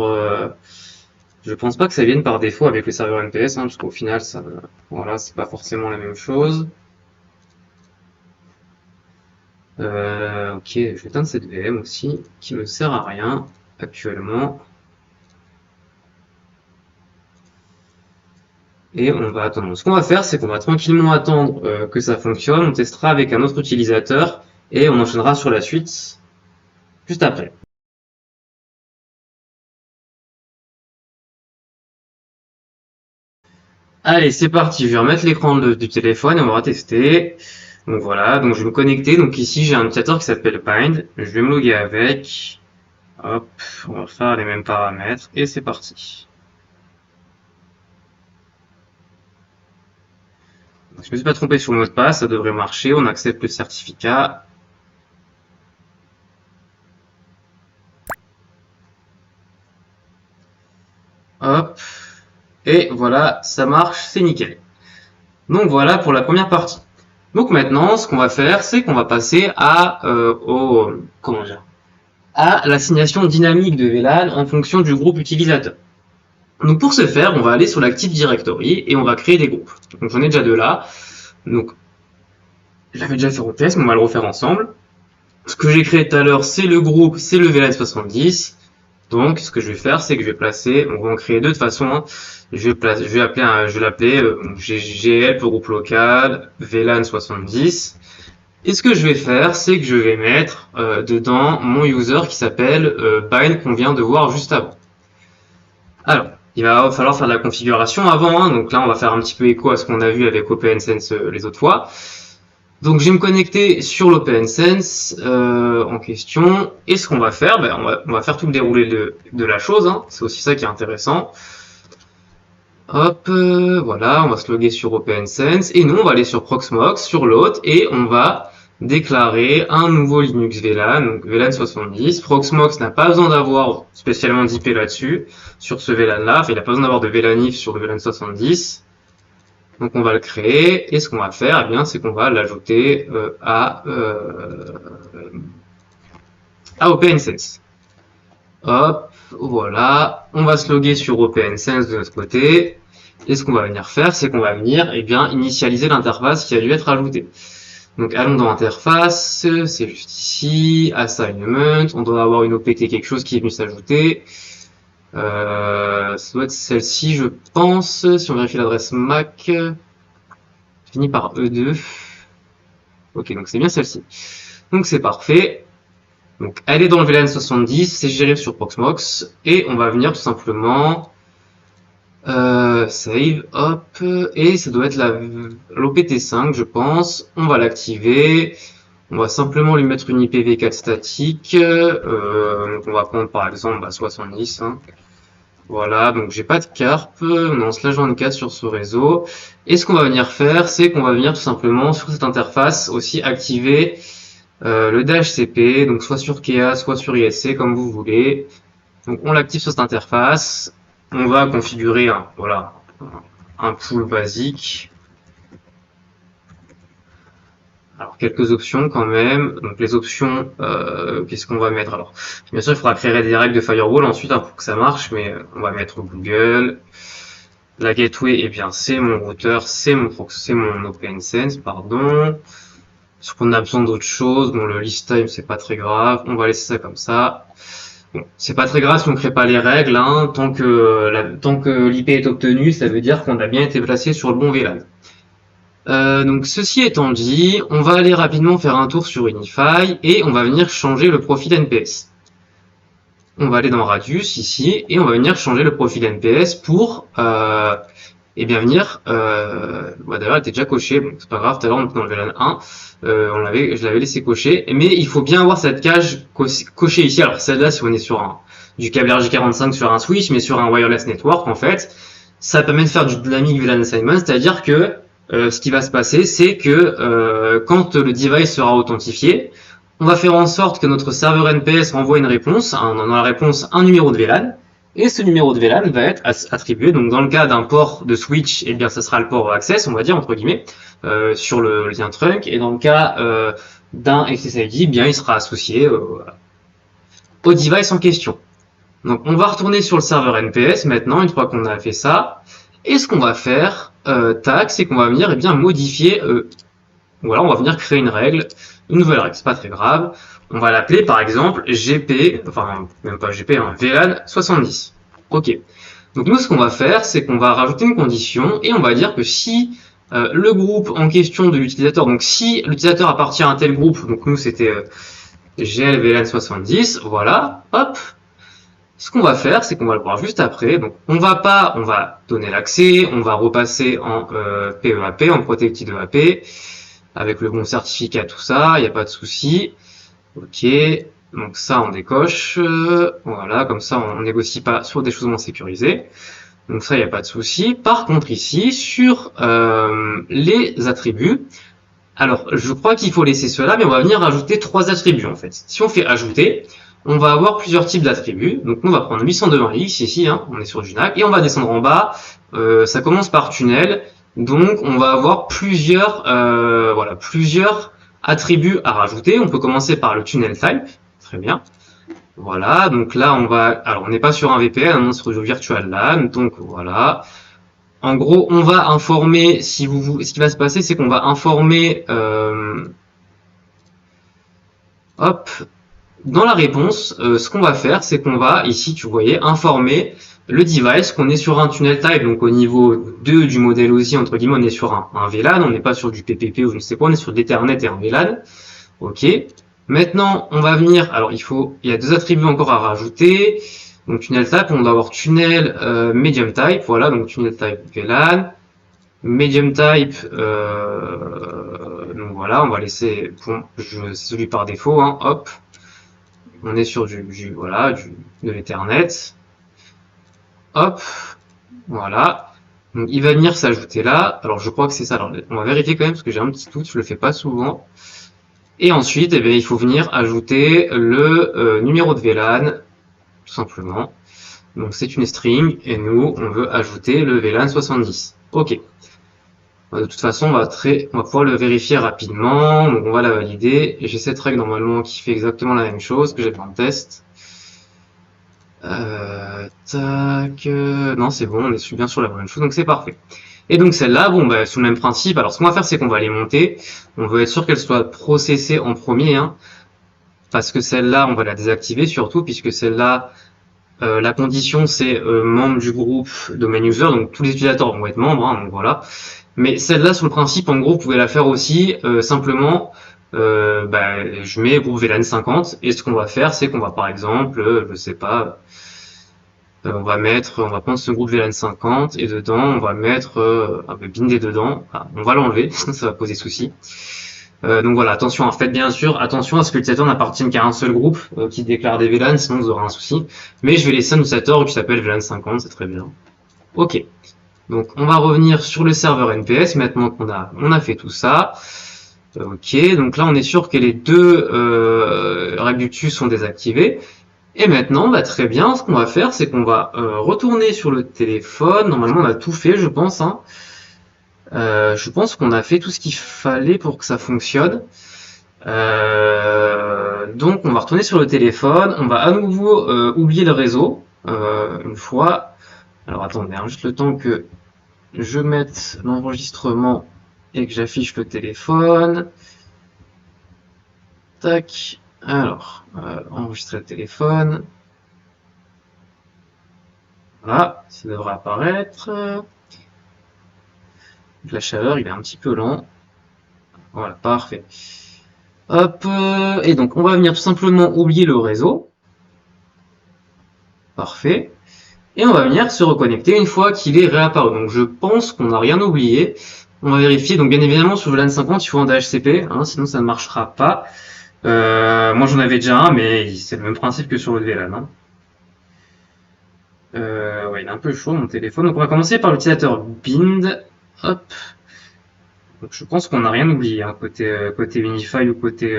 Speaker 1: Je pense pas que ça vienne par défaut avec le serveur NPS, hein, parce qu'au final, voilà, c'est pas forcément la même chose. Ok, je vais éteindre cette VM aussi, qui me sert à rien actuellement. Et on va attendre. Ce qu'on va faire, c'est qu'on va tranquillement attendre que ça fonctionne. On testera avec un autre utilisateur et on enchaînera sur la suite juste après. Allez, c'est parti. Je vais remettre l'écran du téléphone et on va tester. Donc voilà, donc je vais me connecter. Donc ici, j'ai un utilisateur qui s'appelle Bind. Je vais me loguer avec. Hop, on va faire les mêmes paramètres et c'est parti. Je ne me suis pas trompé sur le mot de passe, ça devrait marcher. On accepte le certificat. Hop. Et voilà, ça marche, c'est nickel. Donc voilà pour la première partie. Donc maintenant, ce qu'on va faire, c'est qu'on va passer à à l'assignation dynamique de VLAN en fonction du groupe utilisateur. Donc pour ce faire, on va aller sur l'Active Directory et on va créer des groupes. Donc j'en ai déjà deux là. Donc je l'avais déjà fait au test, mais on va le refaire ensemble. Ce que j'ai créé tout à l'heure, c'est le groupe, c'est le VLAN 70. Donc ce que je vais faire, c'est que je vais placer, on va en créer deux de façon. Je vais l'appeler GL pour groupe local, VLAN 70. Et ce que je vais faire, c'est que je vais mettre dedans mon user qui s'appelle bind qu'on vient de voir juste avant. Alors, il va falloir faire de la configuration avant, hein, donc là on va faire un petit peu écho à ce qu'on a vu avec OpenSense les autres fois. Donc je vais me connecter sur l'OpenSense en question, et ce qu'on va faire, on va faire tout le déroulé de la chose, hein. C'est aussi ça qui est intéressant. Hop, voilà, on va se loguer sur OpenSense, et nous on va aller sur Proxmox, sur l'autre, et on va déclarer un nouveau Linux VLAN, donc VLAN 70. Proxmox n'a pas besoin d'avoir spécialement d'IP là-dessus, sur ce VLAN là, enfin, il n'a pas besoin d'avoir de VLANIF sur le VLAN 70. Donc on va le créer, et ce qu'on va faire, eh bien, c'est qu'on va l'ajouter à OpenSense. Hop, voilà, on va se loguer sur OpenSense de notre côté, et ce qu'on va venir faire, c'est qu'on va venir initialiser l'interface qui a dû être ajoutée. Donc allons dans interface, c'est juste ici, assignment, on doit avoir une OPT quelque chose qui est venu s'ajouter. Ça doit être celle-ci, je pense, si on vérifie l'adresse MAC, finit par E2. Ok, donc c'est bien celle-ci. Donc c'est parfait. Donc elle est dans le VLAN 70, c'est géré sur Proxmox, et on va venir tout simplement save, hop, et ça doit être l'OPT5, je pense. On va l'activer. On va simplement lui mettre une IPv4 statique. Donc on va prendre par exemple 70. Hein. Voilà, donc j'ai pas de carp, on est en /24 sur ce réseau. Et ce qu'on va venir faire, c'est qu'on va venir tout simplement sur cette interface aussi activer le DHCP, donc soit sur KEA, soit sur ISC, comme vous voulez. Donc on l'active sur cette interface. On va configurer un pool basique. Alors quelques options quand même. Donc les options, qu'est-ce qu'on va mettre? Alors bien sûr il faudra créer des règles de firewall ensuite pour que ça marche, mais on va mettre Google. La gateway, eh bien c'est mon routeur, c'est mon OpenSense, pardon. Est-ce qu'on a besoin d'autre chose? Bon, le list time c'est pas très grave, on va laisser ça comme ça. Bon, c'est pas très grave si on crée pas les règles, hein. Tant que l'IP est obtenu, ça veut dire qu'on a bien été placé sur le bon VLAN. Donc ceci étant dit, on va aller rapidement faire un tour sur Unify et on va venir changer le profil NPS. On va aller dans Radius ici et on va venir changer le profil NPS pour d'ailleurs elle était déjà cochée, bon, c'est pas grave, tout à l'heure on était dans le VLAN 1, je l'avais laissé cocher, mais il faut bien avoir cette cage cochée ici. Alors celle-là, si on est sur du câble RJ45 sur un switch, mais sur un wireless network en fait, ça permet de faire du dynamic VLAN assignment, c'est-à-dire que ce qui va se passer, c'est que quand le device sera authentifié, on va faire en sorte que notre serveur NPS renvoie une réponse, dans la réponse un numéro de VLAN, et ce numéro de VLAN va être attribué. Donc dans le cas d'un port de switch, eh bien ça sera le port access, on va dire entre guillemets, sur le lien trunk, et dans le cas d'un SSID, eh bien il sera associé au device en question. Donc on va retourner sur le serveur NPS maintenant, une fois qu'on a fait ça, et ce qu'on va faire, c'est qu'on va venir modifier, voilà, on va venir créer une règle, une nouvelle règle, c'est pas très grave. On va l'appeler par exemple GP, enfin même pas GP, VLAN 70. Ok. Donc nous ce qu'on va faire, c'est qu'on va rajouter une condition et on va dire que si le groupe en question de l'utilisateur, donc si l'utilisateur appartient à un tel groupe, donc nous c'était GL VLAN 70, voilà, hop. Ce qu'on va faire, c'est qu'on va le voir juste après. Donc on va donner l'accès, on va repasser en PEAP, en Protected EAP, avec le bon certificat, tout ça, il n'y a pas de souci. Ok, donc ça on décoche, voilà, comme ça on négocie pas sur des choses moins sécurisées. Donc ça, il n'y a pas de souci. Par contre, ici, sur les attributs, alors je crois qu'il faut laisser cela, mais on va venir ajouter 3 attributs en fait. Si on fait ajouter, on va avoir plusieurs types d'attributs. Donc on va prendre 802.x ici, hein, on est sur du NAC, et on va descendre en bas. Ça commence par tunnel, donc on va avoir plusieurs, voilà, plusieurs attributs à rajouter. On peut commencer par le tunnel type, très bien. Voilà, donc là on va, alors on n'est pas sur un VPN, on est sur du virtual LAN, donc voilà. En gros, on va informer, si vous, ce qui va se passer, c'est qu'on va informer, hop, dans la réponse, ce qu'on va faire, c'est qu'on va, ici, tu voyais, informer le device qu'on est sur un tunnel type, donc au niveau 2 du modèle aussi, entre guillemets, on est sur un VLAN, on n'est pas sur du PPP ou je ne sais quoi, on est sur d'Ethernet et un VLAN. Ok. Maintenant, on va venir, alors il y a 2 attributs encore à rajouter. Donc tunnel type, on doit avoir tunnel medium type, voilà, donc tunnel type VLAN. Medium type, donc voilà, on va laisser, bon, c'est celui par défaut, hein, hop. On est sur voilà, de l'Ethernet. Hop, voilà. Donc il va venir s'ajouter là. Alors je crois que c'est ça. Alors on va vérifier quand même parce que j'ai un petit doute, je le fais pas souvent. Et ensuite, eh bien, il faut venir ajouter le numéro de VLAN, tout simplement. Donc c'est une string et nous on veut ajouter le VLAN 70. Ok. De toute façon, on va pouvoir le vérifier rapidement. Donc on va la valider. Et j'ai cette règle normalement qui fait exactement la même chose que j'avais en test. Tac. Non, c'est bon, on est bien sur la bonne chose, donc c'est parfait. Et donc celle-là, bon, bah, sous le même principe. Alors ce qu'on va faire, c'est qu'on va les monter. On veut être sûr qu'elle soit processée en premier, hein, parce que celle-là, on va la désactiver surtout, puisque celle-là, la condition, c'est membre du groupe domain user, donc tous les utilisateurs vont être membres, hein, donc voilà. Mais celle-là, sur le principe, en gros, vous pouvez la faire aussi simplement. Bah, je mets groupe VLAN 50 et ce qu'on va faire, c'est qu'on va par exemple, je sais pas, on va prendre ce groupe VLAN 50 et dedans, on va mettre un peu binder dedans. Ah, on va l'enlever, sinon ça va poser souci. Donc voilà, attention, en fait, bien sûr, attention à ce que l'utilisateur n'appartienne qu'à un seul groupe qui déclare des VLAN, sinon vous aurez un souci. Mais je vais laisser un utilisateur qui s'appelle VLAN 50, c'est très bien. Ok. Donc on va revenir sur le serveur NPS maintenant qu'on a fait tout ça. Ok, donc là on est sûr que les 2 règles sont désactivées. Et maintenant, bah, très bien, ce qu'on va faire, c'est qu'on va retourner sur le téléphone. Normalement, on a tout fait, je pense, hein. Je pense qu'on a fait tout ce qu'il fallait pour que ça fonctionne. Donc on va retourner sur le téléphone. On va à nouveau oublier le réseau une fois. Alors attendez, hein, juste le temps que je mette l'enregistrement et que j'affiche le téléphone. Tac. Alors, enregistrer le téléphone. Voilà, ça devrait apparaître. La chaleur, il est un petit peu lent. Voilà, parfait. Hop, et donc on va venir tout simplement oublier le réseau. Parfait. Et on va venir se reconnecter une fois qu'il est réapparu. Donc je pense qu'on n'a rien oublié. On va vérifier. Donc bien évidemment sur le LAN 50 il faut un DHCP, hein, sinon ça ne marchera pas. Moi j'en avais déjà un, mais c'est le même principe que sur le VLAN. Hein. Ouais, il est un peu chaud mon téléphone. Donc on va commencer par l'utilisateur bind. Hop. Donc je pense qu'on n'a rien oublié, hein, côté Unify ou côté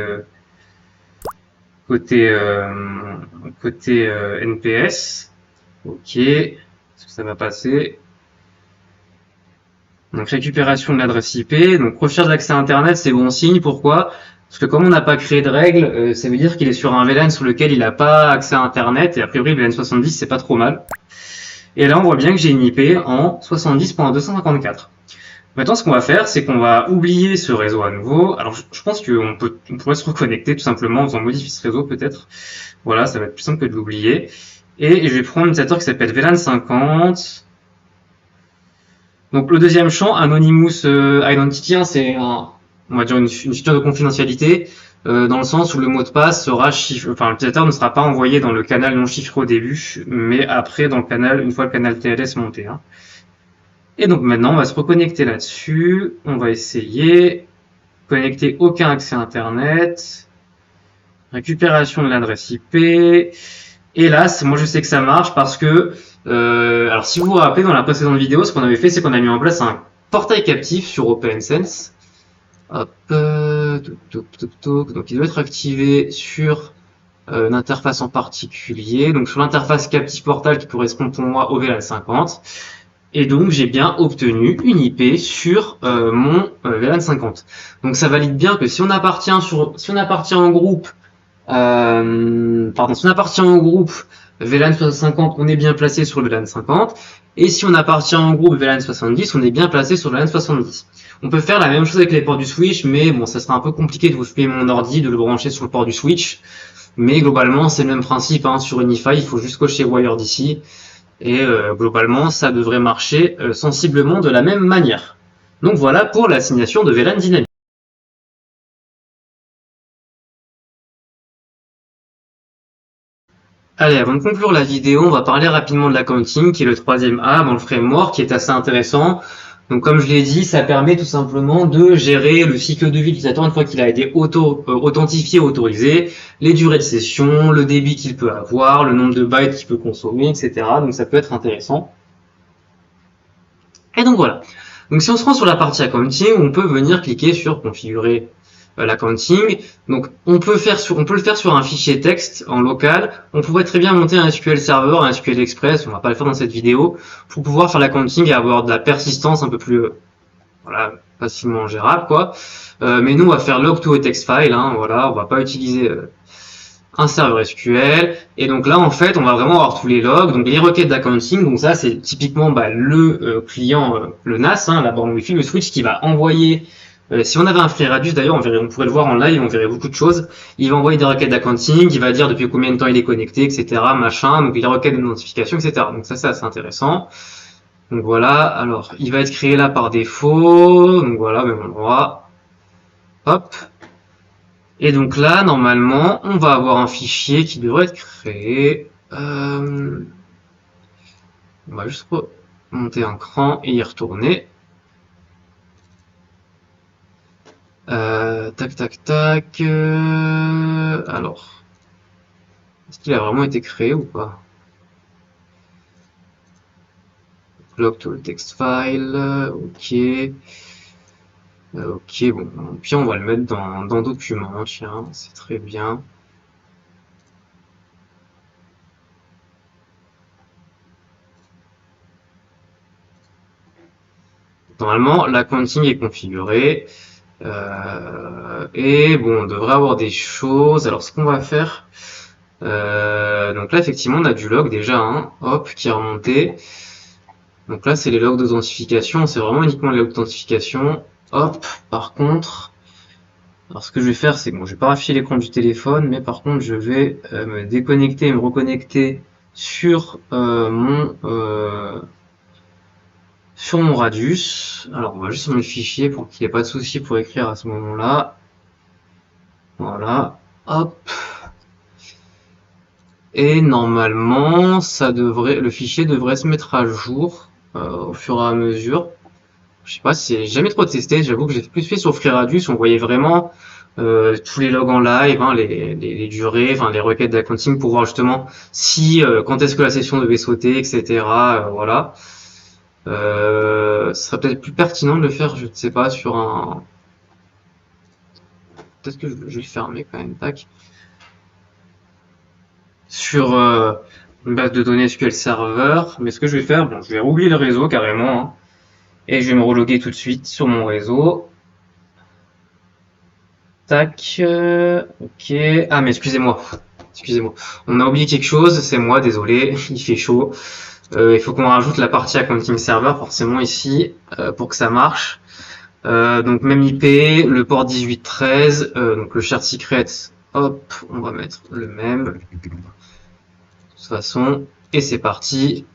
Speaker 1: NPS. Ok, est-ce que ça va passer? Donc récupération de l'adresse IP, donc recherche d'accès à Internet, c'est bon signe. Pourquoi? Parce que comme on n'a pas créé de règles, ça veut dire qu'il est sur un VLAN sur lequel il n'a pas accès à Internet, et a priori VLAN 70 c'est pas trop mal. Et là on voit bien que j'ai une IP en 70.254. Maintenant ce qu'on va faire, c'est qu'on va oublier ce réseau à nouveau. Alors je pense qu'on pourrait se reconnecter tout simplement en faisant modifier ce réseau peut-être. Voilà, ça va être plus simple que de l'oublier. Et je vais prendre un utilisateur qui s'appelle VLAN 50. Donc le deuxième champ, Anonymous Identity, hein, c'est on va dire une feature de confidentialité, dans le sens où le mot de passe sera chiffré, enfin l'utilisateur ne sera pas envoyé dans le canal non chiffré au début, mais après dans le canal, une fois le canal TLS monté. Hein. Et donc maintenant on va se reconnecter là-dessus, on va essayer, connecter aucun accès Internet, récupération de l'adresse IP, et là, moi je sais que ça marche parce que Alors si vous vous rappelez dans la précédente vidéo, ce qu'on avait fait, c'est qu'on a mis en place un portail captif sur OpenSense. Hop, donc il doit être activé sur une interface en particulier, donc sur l'interface captive portal qui correspond pour moi au VLAN 50. Et donc j'ai bien obtenu une IP sur mon VLAN 50. Donc ça valide bien que si on appartient en groupe, si on appartient au groupe VLAN 50, on est bien placé sur le VLAN 50. Et si on appartient au groupe VLAN 70, on est bien placé sur le VLAN 70. On peut faire la même chose avec les ports du switch, mais bon, ça sera un peu compliqué de vous payer mon ordi, de le brancher sur le port du switch. Mais globalement, c'est le même principe, hein. Sur Unify, il faut juste cocher Wire d'ici. Et globalement, ça devrait marcher sensiblement de la même manière. Donc voilà pour l'assignation de VLAN dynamique. Allez, avant de conclure la vidéo, on va parler rapidement de l'accounting, qui est le troisième A dans le framework, qui est assez intéressant. Donc comme je l'ai dit, ça permet tout simplement de gérer le cycle de vie de l'utilisateur une fois qu'il a été authentifié, autorisé, les durées de session, le débit qu'il peut avoir, le nombre de bytes qu'il peut consommer, etc. Donc ça peut être intéressant. Et donc voilà. Donc si on se rend sur la partie accounting, on peut venir cliquer sur configurer l'accounting. Donc on peut le faire sur un fichier texte en local. On pourrait très bien monter un SQL Server, un SQL Express, on va pas le faire dans cette vidéo, pour pouvoir faire l'accounting et avoir de la persistance un peu plus voilà, facilement gérable quoi. Mais nous on va faire log to a text file, hein, voilà, on va pas utiliser un serveur SQL. Et donc là, en fait, on va vraiment avoir tous les logs, donc les requêtes d'accounting. Donc ça, c'est typiquement le client, le NAS, hein, la borne Wi-Fi, le switch qui va envoyer. Si on avait un FreeRadius, d'ailleurs, on pourrait le voir en live, on verrait beaucoup de choses. Il va envoyer des requêtes d'accounting, il va dire depuis combien de temps il est connecté, etc., machin. Donc les requêtes de notification, etc. Donc ça, c'est assez intéressant. Donc voilà. Alors, il va être créé là par défaut. Donc voilà, même endroit. Hop. Et donc là, normalement, on va avoir un fichier qui devrait être créé. On va juste remonter un cran et y retourner. Tac, tac, tac. Alors, est-ce qu'il a vraiment été créé ou pas? Log to text file, ok. Ok, bon, puis on va le mettre dans documents, tiens, c'est très bien. Normalement, l'accounting est configuré. Et bon, on devrait avoir des choses. Alors, ce qu'on va faire, donc là, effectivement, on a du log déjà, hein, hop, qui est remonté. Donc là, c'est les logs d'authentification. C'est vraiment uniquement les logs d'authentification. Hop, par contre, alors ce que je vais faire, c'est que bon, je vais pas afficher l'écran du téléphone, mais par contre, je vais me déconnecter et me reconnecter sur mon radius. Alors, on va juste mettre le fichier pour qu'il n'y ait pas de souci pour écrire à ce moment-là. Voilà, hop. Et normalement, le fichier devrait se mettre à jour au fur et à mesure. Je sais pas, j'ai jamais trop testé. J'avoue que j'ai plus fait sur FreeRadius. On voyait vraiment tous les logs en live, hein, les durées, enfin les requêtes d'accounting pour voir justement si quand est-ce que la session devait sauter, etc. Voilà. Ce serait peut-être plus pertinent de le faire, je ne sais pas, sur un. Peut-être que je vais le fermer quand même. Tac. Sur une base de données SQL Server. Mais ce que je vais faire, bon, je vais oublier le réseau carrément, hein, et je vais me reloguer tout de suite sur mon réseau. Tac, ok. Ah mais excusez-moi, on a oublié quelque chose, c'est moi, désolé, il fait chaud. Il faut qu'on rajoute la partie accounting server forcément ici pour que ça marche. Donc même IP, le port 1813, donc le shared secret, hop, on va mettre le même. De toute façon, et c'est parti.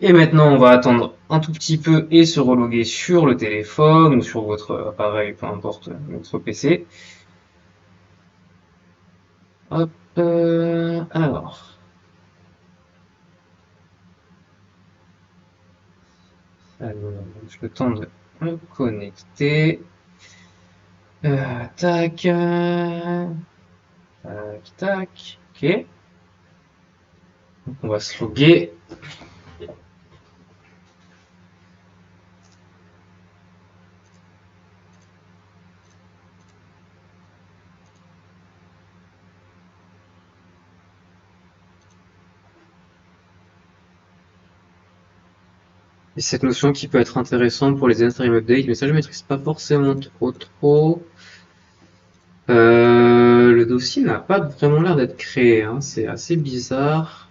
Speaker 1: Et maintenant, on va attendre un tout petit peu et se reloguer sur le téléphone ou sur votre appareil, peu importe, votre PC. Hop, alors. Je le temps de me connecter. Tac, tac, tac, ok. On va se loguer. Et cette notion qui peut être intéressante pour les stream updates, mais ça je maîtrise pas forcément trop. Le dossier n'a pas vraiment l'air d'être créé, hein. C'est assez bizarre.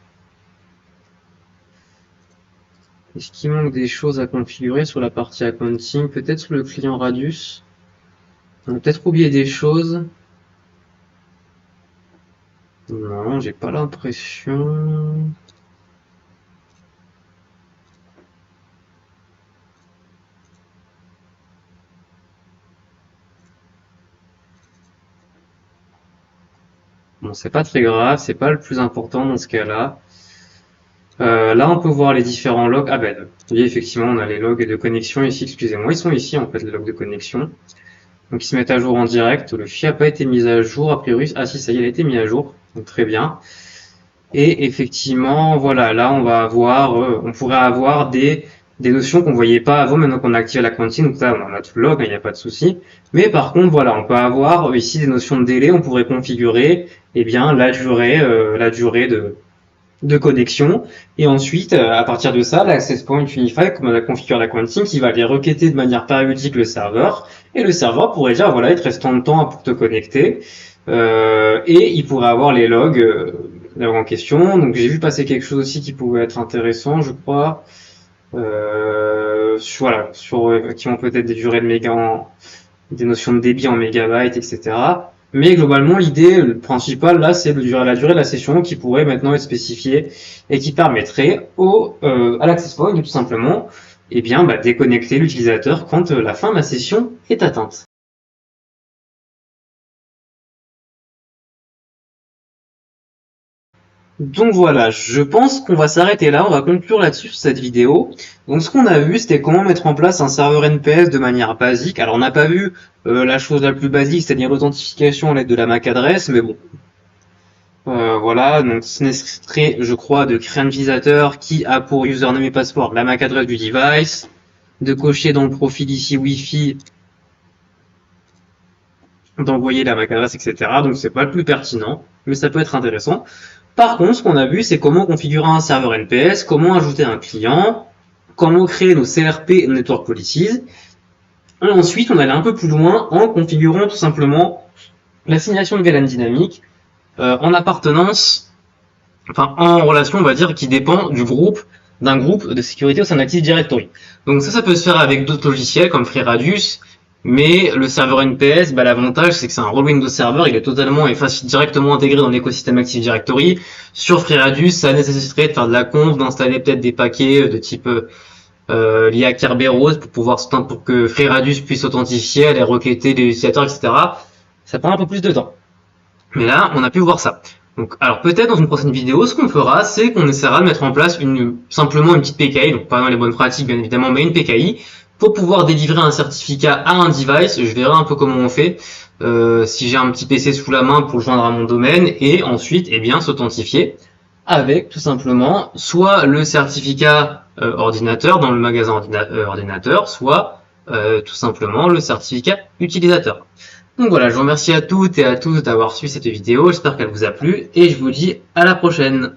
Speaker 1: Est-ce qu'il manque des choses à configurer sur la partie accounting? Peut-être sur le client Radius. On a peut-être oublié des choses. Non, j'ai pas l'impression. Bon, c'est pas très grave, c'est pas le plus important dans ce cas-là. Là, on peut voir les différents logs. Ah ben, oui, effectivement, on a les logs de connexion ici. Excusez-moi, ils sont ici en fait, les logs de connexion. Donc, ils se mettent à jour en direct. Le fichier n'a pas été mis à jour, a priori. Ah si, ça y est, il a été mis à jour. Donc, très bien. Et effectivement, voilà, là, on va avoir, on pourrait avoir des notions qu'on voyait pas avant, maintenant qu'on a activé la cantine. Donc là, on a tout le log, il n'y a pas de souci. Mais par contre, voilà, on peut avoir ici des notions de délai. On pourrait configurer, eh bien, la durée de connexion. Et ensuite, à partir de ça, l'Access Point Unified, comme on a configuré la quantine, qui va aller requêter de manière périodique le serveur. Et le serveur pourrait dire, voilà, il te reste tant de temps pour te connecter. Et il pourrait avoir les logs en question. Donc j'ai vu passer quelque chose aussi qui pouvait être intéressant, je crois. Voilà, sur effectivement peut-être des durées de des notions de débit en mégabytes, etc. Mais globalement, l'idée principale là, c'est la durée de la session qui pourrait maintenant être spécifiée et qui permettrait à l'Access Point de tout simplement déconnecter l'utilisateur quand la fin de la session est atteinte. Donc voilà, je pense qu'on va s'arrêter là, on va conclure là-dessus sur cette vidéo. Donc ce qu'on a vu, c'était comment mettre en place un serveur NPS de manière basique. Alors on n'a pas vu la chose la plus basique, c'est-à-dire l'authentification à l'aide de la MAC adresse, mais bon. Voilà, donc ce nécessiterait, je crois, de créer un utilisateur qui a pour username et password la MAC adresse du device, de cocher dans le profil ici Wi-Fi, d'envoyer la MAC adresse, etc. Donc c'est pas le plus pertinent, mais ça peut être intéressant. Par contre, ce qu'on a vu, c'est comment configurer un serveur NPS, comment ajouter un client, comment créer nos CRP et Network Policies. Et ensuite, on allait un peu plus loin en configurant tout simplement l'assignation de VLAN dynamique en appartenance, enfin en relation, on va dire, qui dépend d'un groupe de sécurité au sein d'Active Directory. Donc ça peut se faire avec d'autres logiciels comme FreeRadius, mais le serveur NPS, l'avantage c'est que c'est un rôle Windows Server, il est totalement et directement intégré dans l'écosystème Active Directory. Sur FreeRadius, ça nécessiterait de faire de la conf, d'installer peut-être des paquets de type liés à Kerberos pour que FreeRadius puisse authentifier, aller requêter les utilisateurs, etc. Ça prend un peu plus de temps. Mais là, on a pu voir ça. Donc, alors peut-être dans une prochaine vidéo, ce qu'on fera, c'est qu'on essaiera de mettre en place simplement une petite PKI, donc pas dans les bonnes pratiques bien évidemment, mais une PKI, pour pouvoir délivrer un certificat à un device. Je verrai un peu comment on fait, si j'ai un petit PC sous la main pour le joindre à mon domaine, et ensuite, s'authentifier avec tout simplement soit le certificat ordinateur dans le magasin ordinateur, soit tout simplement le certificat utilisateur. Donc voilà, je vous remercie à toutes et à tous d'avoir suivi cette vidéo, j'espère qu'elle vous a plu, et je vous dis à la prochaine.